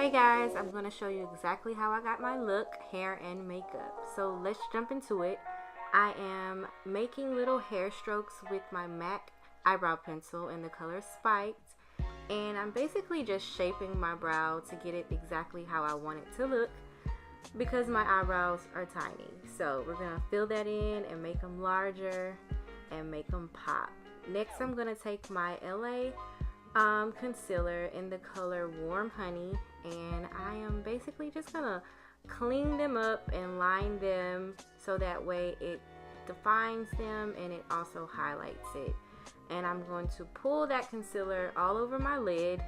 Hey guys, I'm going to show you exactly how I got my look, hair, and makeup. So let's jump into it. I am making little hair strokes with my MAC eyebrow pencil in the color Spiked. And I'm basically just shaping my brow to get it exactly how I want it to look because my eyebrows are tiny. So we're going to fill that in and make them larger and make them pop. Next, I'm going to take my LA concealer in the color Warm Honey, and I am basically just gonna clean them up and line them so that way it defines them and it also highlights it. And I'm going to pull that concealer all over my lid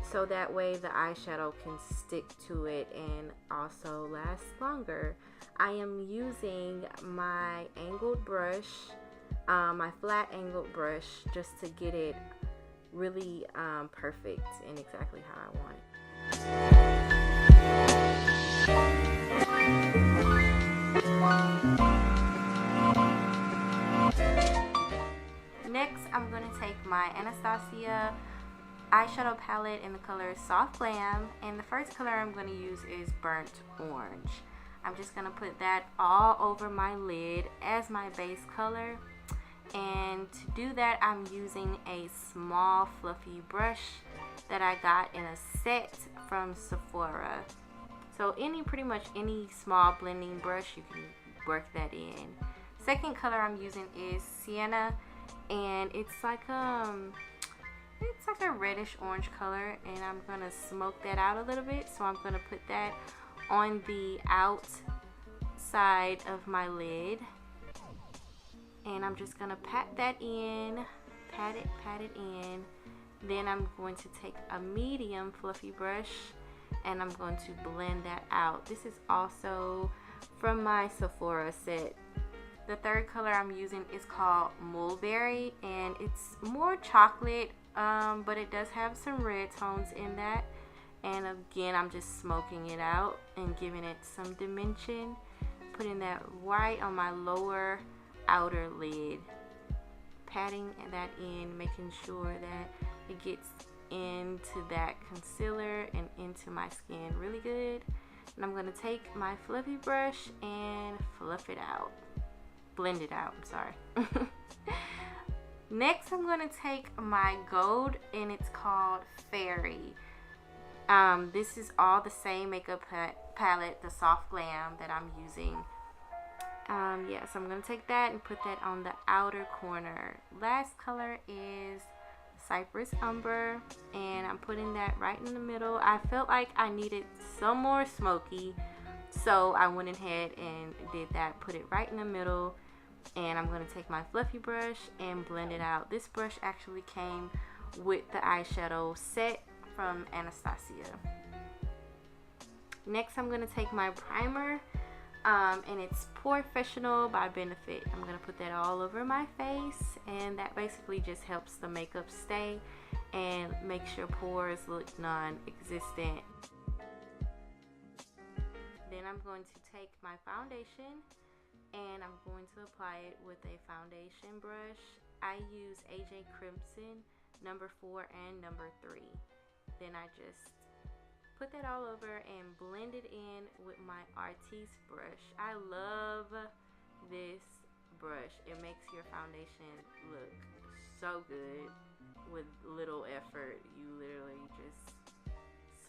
so that way the eyeshadow can stick to it and also last longer. I am using my angled brush, my flat angled brush, just to get it really perfect and exactly how I want it. Next, I'm going to take my Anastasia eyeshadow palette in the color Soft Glam, and the first color I'm going to use is Burnt Orange. I'm just going to put that all over my lid as my base color. And to do that, I'm using a small fluffy brush that I got in a set from S.H.E. So pretty much any small blending brush, you can work that in. Second color I'm using is Sienna, and it's like a reddish orange color, and I'm gonna smoke that out a little bit. So I'm gonna put that on the outside of my lid. And I'm just gonna pat that in, pat it in. Then I'm going to take a medium fluffy brush and I'm going to blend that out. This is also from my S.H.E. set. The third color I'm using is called Mulberry, and it's more chocolate, but it does have some red tones in that. And again, I'm just smoking it out and giving it some dimension, putting that right on my lower outer lid, patting that in, making sure that it gets into that concealer and into my skin really good. And I'm going to take my fluffy brush and fluff it out, blend it out, I'm sorry. Next, I'm going to take my gold, and it's called Fairy. This is all the same makeup palette, the Soft Glam, that I'm using. So I'm going to take that and put that on the outer corner. Last color is Cypress Umber, and I'm putting that right in the middle. I felt like I needed some more smoky, so I went ahead and did that, put it right in the middle. And I'm going to take my fluffy brush and blend it out. This brush actually came with the eyeshadow set from Anastasia. Next, I'm going to take my primer, and it's Porefessional by Benefit. I'm going to put that all over my face, and that basically just helps the makeup stay and makes your pores look non-existent. Then I'm going to take my foundation, and I'm going to apply it with a foundation brush. I use AJ Crimson number 4 and number 3. Then I just put that all over and blend it in with my Artiste brush. I love this brush. It makes your foundation look so good with little effort. You literally just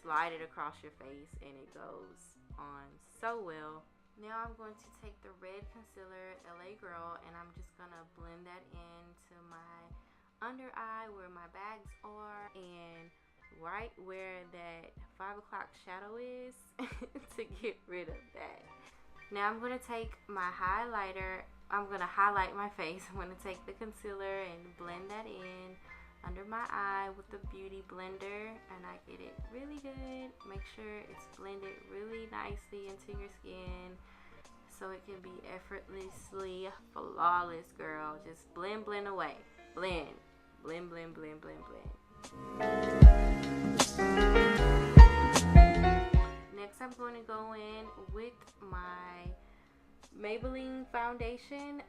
slide it across your face and it goes on so well. Now I'm going to take the red concealer, LA Girl, and I'm just gonna blend that into my under eye where my bags are and right where that 5 o'clock shadow is to get rid of that. Now I'm going to take my highlighter. I'm going to highlight my face. I'm going to take the concealer and blend that in under my eye with the Beauty Blender, and I get it really good. Make sure it's blended really nicely into your skin so it can be effortlessly flawless, girl. Just blend, blend away. Blend, blend, blend, blend, blend, blend. Next, I'm going to go in with my Maybelline foundation.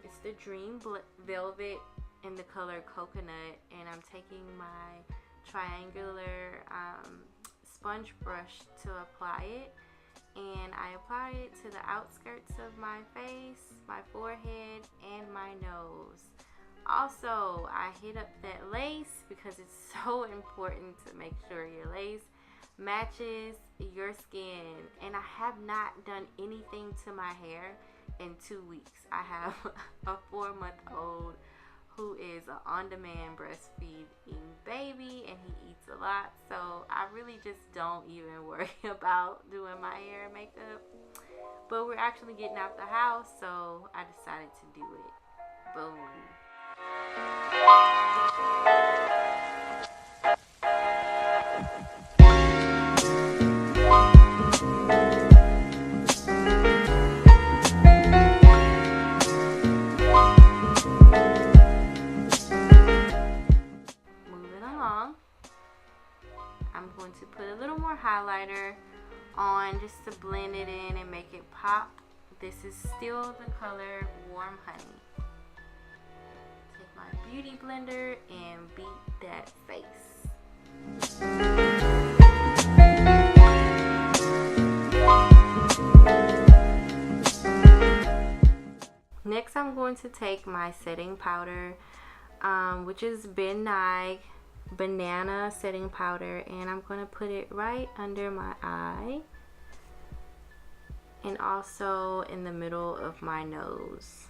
It's the Dream Velvet in the color Coconut, and I'm taking my triangular sponge brush to apply it. And I apply it to the outskirts of my face, my forehead, and my nose. Also, I hit up that lace because it's so important to make sure your lace matches your skin. And I have not done anything to my hair in 2 weeks. I have a 4-month-old who is an on-demand breastfeeding baby, and he eats a lot, so I really just don't even worry about doing my hair and makeup. But we're actually getting out the house, so I decided to do it. Boom. I'm going to put a little more highlighter on just to blend it in and make it pop. This is still the color Warm Honey. Take my beauty blender and beat that face. Next, I'm going to take my setting powder, which is Nye Banna setting powder, and I'm going to put it right under my eye and also in the middle of my nose.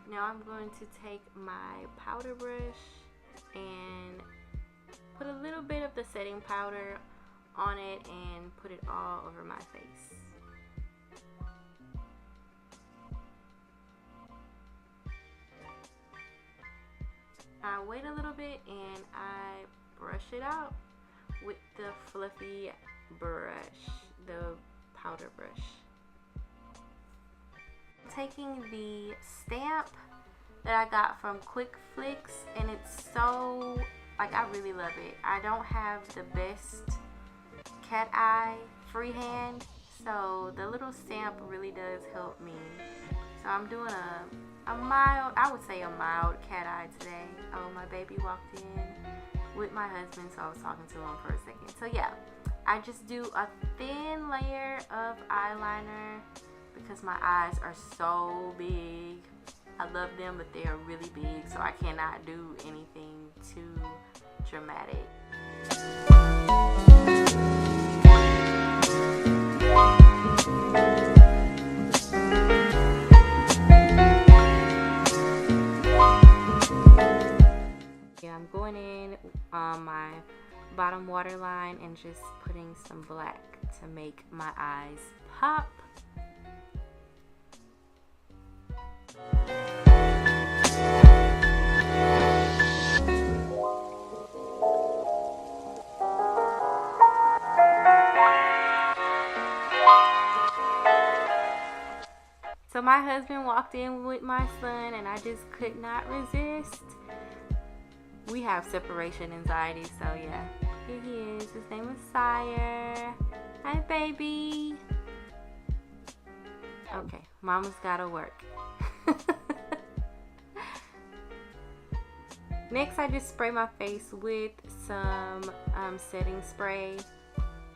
Now I'm going to take my powder brush and put a little bit of the setting powder on it and put it all over my face. I wait a little bit and I brush it out with the fluffy brush, the powder brush. Taking the stamp that I got from Quick Flicks, and it's so, like, I really love it. I don't have the best cat eye freehand, so the little stamp really does help me. So I'm doing a mild, I would say a mild cat eye today. Oh, my baby walked in with my husband, so I was talking to him for a second. So yeah, I just do a thin layer of eyeliner because my eyes are so big. I love them, but they are really big, so I cannot do anything too dramatic. I'm going in on my bottom waterline and just putting some black to make my eyes pop. So my husband walked in with my son and I just could not resist. We have separation anxiety, so yeah. Here he is. His name is Sire. Hi, baby. Okay, mama's gotta work. Next, I just spray my face with some setting spray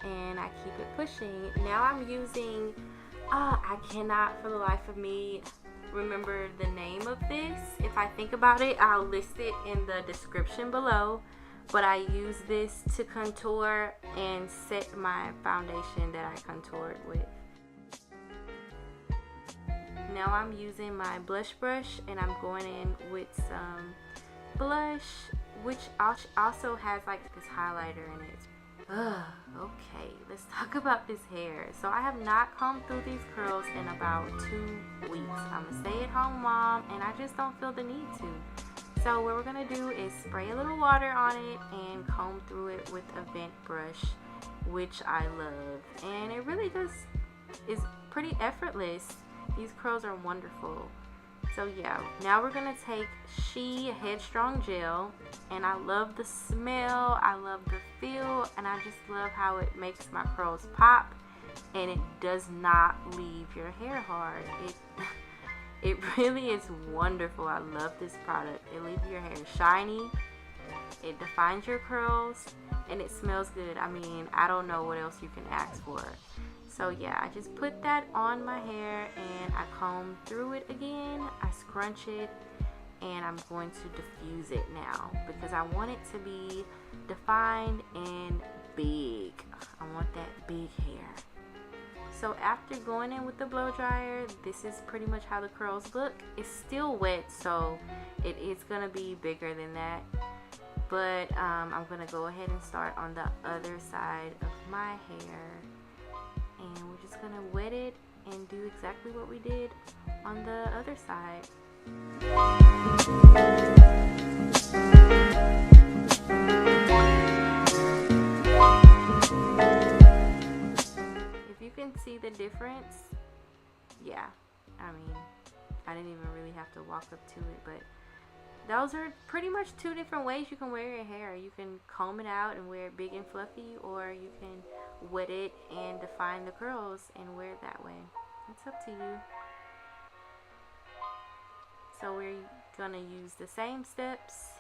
and I keep it pushing. Now I'm using, I cannot for the life of me remember the name of this. If I think about it, I'll list it in the description below. But I use this to contour and set my foundation that I contoured with. Now I'm using my blush brush and I'm going in with some blush, which also has like this highlighter in it. Okay, let's talk about this hair. So I have not combed through these curls in about 2 weeks. I'm a stay-at-home mom and I just don't feel the need to. So what we're gonna do is spray a little water on it and comb through it with a vent brush, which I love. And it really just is pretty effortless. These curls are wonderful. So yeah, now we're gonna take S.H.E Headstrong Gel, and I love the smell, I love the feel, and I just love how it makes my curls pop and it does not leave your hair hard. It really is wonderful. I love this product. It leaves your hair shiny, it defines your curls, and it smells good. I mean, I don't know what else you can ask for. So yeah, I just put that on my hair and I comb through it again. I scrunch it and I'm going to diffuse it now because I want it to be defined and big. I want that big hair. So after going in with the blow dryer, this is pretty much how the curls look. It's still wet, so it is gonna be bigger than that. But I'm gonna go ahead and start on the other side of my hair. And we're just gonna wet it and do exactly what we did on the other side. If you can see the difference, yeah, I mean, I didn't even really have to walk up to it, but those are pretty much two different ways you can wear your hair. You can comb it out and wear it big and fluffy, or you can wet it and define the curls and wear it that way. It's up to you. So we're gonna use the same steps.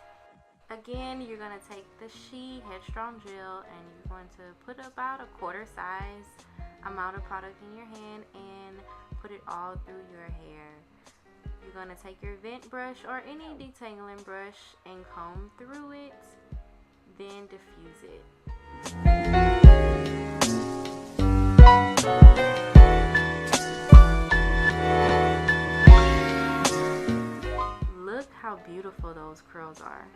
Again, you're gonna take the S.H.E Headstrong Gel and you're going to put about a quarter size amount of product in your hand and put it all through your hair. You're gonna take your vent brush or any detangling brush and comb through it, then diffuse it. Look how beautiful those curls are.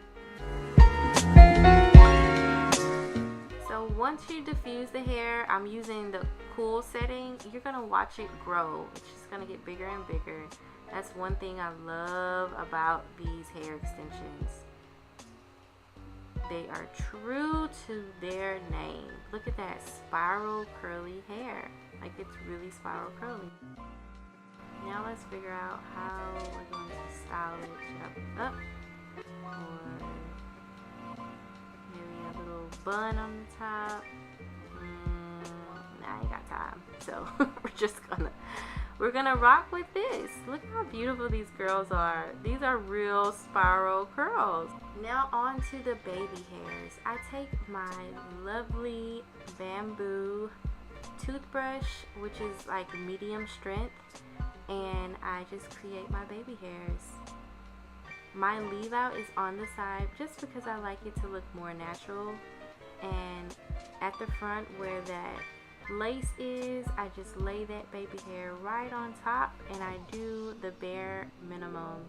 So once you diffuse the hair, I'm using the cool setting. You're gonna watch it grow. It's just gonna get bigger and bigger. That's one thing I love about these hair extensions. They are true to their name. Look at that spiral curly hair. Like, it's really spiral curly. Now let's figure out how we're going to style it. Should I put it up? Or maybe a little bun on the top? Nah, I ain't got time. So we're gonna rock with this. Look how beautiful these girls are. These are real spiral curls. Now on to the baby hairs. I take my lovely bamboo toothbrush, which is like medium strength, and I just create my baby hairs. My leave out is on the side just because I like it to look more natural, and at the front where that lace is, I just lay that baby hair right on top and I do the bare minimum.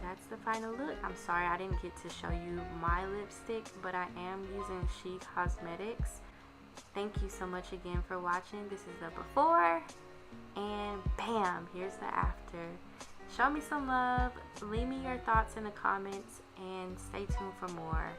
That's the final look. I'm sorry I didn't get to show you my lipstick, but I am using S.H.E Cosmetics. Thank you so much again for watching. This is the before, and bam, here's the after. Show me some love, leave me your thoughts in the comments, and stay tuned for more.